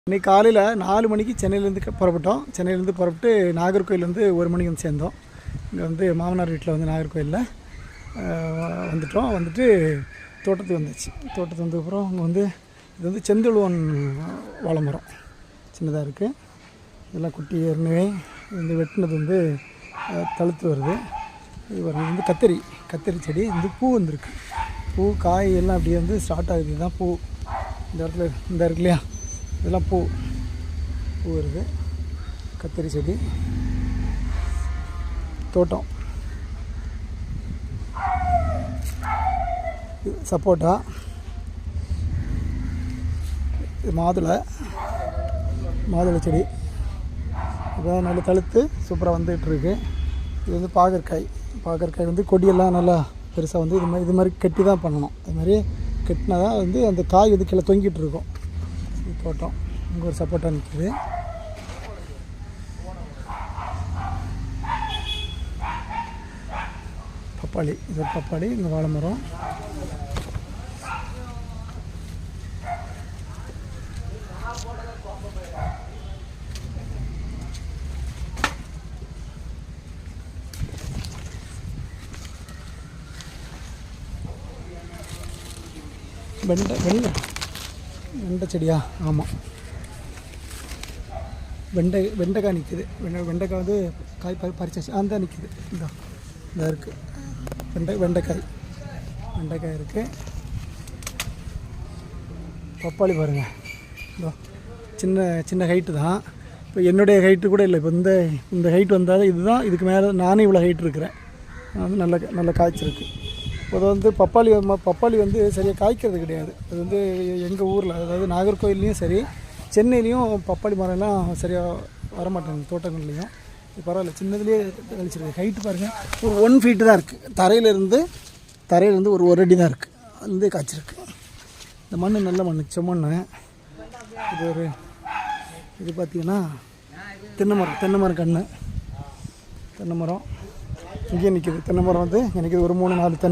இன்றைக்கி காலையில் 4 மணிக்கு சென்னையிலேருந்து புறப்பட்டோம். சென்னையிலேருந்து புறப்பட்டு நாகர்கோவில் வந்து 1 மணிக்கு வந்து சேர்ந்தோம். இங்கே வந்து மாமனார் வீட்டில் வந்து நாகர்கோவிலில் வந்துட்டோம். வந்துட்டு தோட்டத்துக்கு வந்துச்சு. தோட்டத்துக்கு வந்ததுக்கப்புறம் அங்கே வந்து இது வந்து செந்தழுவன் வாழை மரம் சின்னதாக இருக்குது. இதெல்லாம் குட்டி ஏற்கனவே வந்து வெட்டினது வந்து தழுத்து வருது. இது வந்து கத்திரி செடி வந்து பூ வந்துருக்கு. பூ காய் எல்லாம் அப்படியே வந்து ஸ்டார்ட் ஆகுது. இதுதான் பூ. இந்த இடத்துல இந்த இருக்கு இல்லையா, இதெல்லாம் பூ இருக்குது. கத்திரி செடி தோட்டம், சப்போட்டா, இது மாதுளை செடி அதான் நல்லா தழுத்து சூப்பராக வந்துகிட்ருக்கு. இது வந்து பாகற்காய் வந்து கொடியெல்லாம் நல்லா பெருசாக வந்து இது மாதிரி கட்டி தான் பண்ணணும். அது மாதிரி கட்டினா தான் வந்து அந்த காய் வந்து கீழே தொங்கிட்டு இருக்கும். தோட்டம் இங்கே ஒரு சப்போட்டா நிற்கிது. பப்பாளி, இது ஒரு பப்பாளி. இங்கே வாழை மரம். வெண்டை செடியா? ஆமாம், வெண்டைக்காய் நிற்குது. வெண்டைக்காய் வந்து காய் பறிச்சாச்சு. அந்த நிற்குது. இந்த இருக்குது வெண்டைக்காய் இருக்குது. பப்பாளி பாருங்கள். சின்ன ஹைட்டு தான். இப்போ என்னுடைய ஹைட்டு கூட இல்லை. இப்போ இந்த ஹைட் வந்தால் இதுதான். இதுக்கு மேலே நானே இவ்வளோ ஹைட் இருக்கிறேன். வந்து நல்ல காய்ச்சிருக்கு. இப்போ வந்து பப்பாளி வந்து சரியாக காய்க்கிறது கிடையாது. அது வந்து எங்கள் ஊரில், அதாவது நாகர்கோவில்லையும் சரி சென்னையிலையும் பப்பாளி மரம்லாம் சரியாக வரமாட்டாங்க தோட்டங்கள்லேயும். இது பரவாயில்ல, சின்னதுலேயே கழிச்சிருக்கு. ஹைட்டு பாருங்கள், ஒரு 1 ஃபீட்டு தான் இருக்குது. தரையிலேருந்து ஒரு அடி தான் இருக்குது. அது காய்ச்சிருக்கு. இந்த மண் நல்ல மண், செம்மண். இது பார்த்திங்கன்னா தென்னை மரம் கன்று. தென்னை மரம் இங்கேயே நிற்கிது. தென்னை மரம் வந்து எனக்கு ஒரு 3-4 தென்னை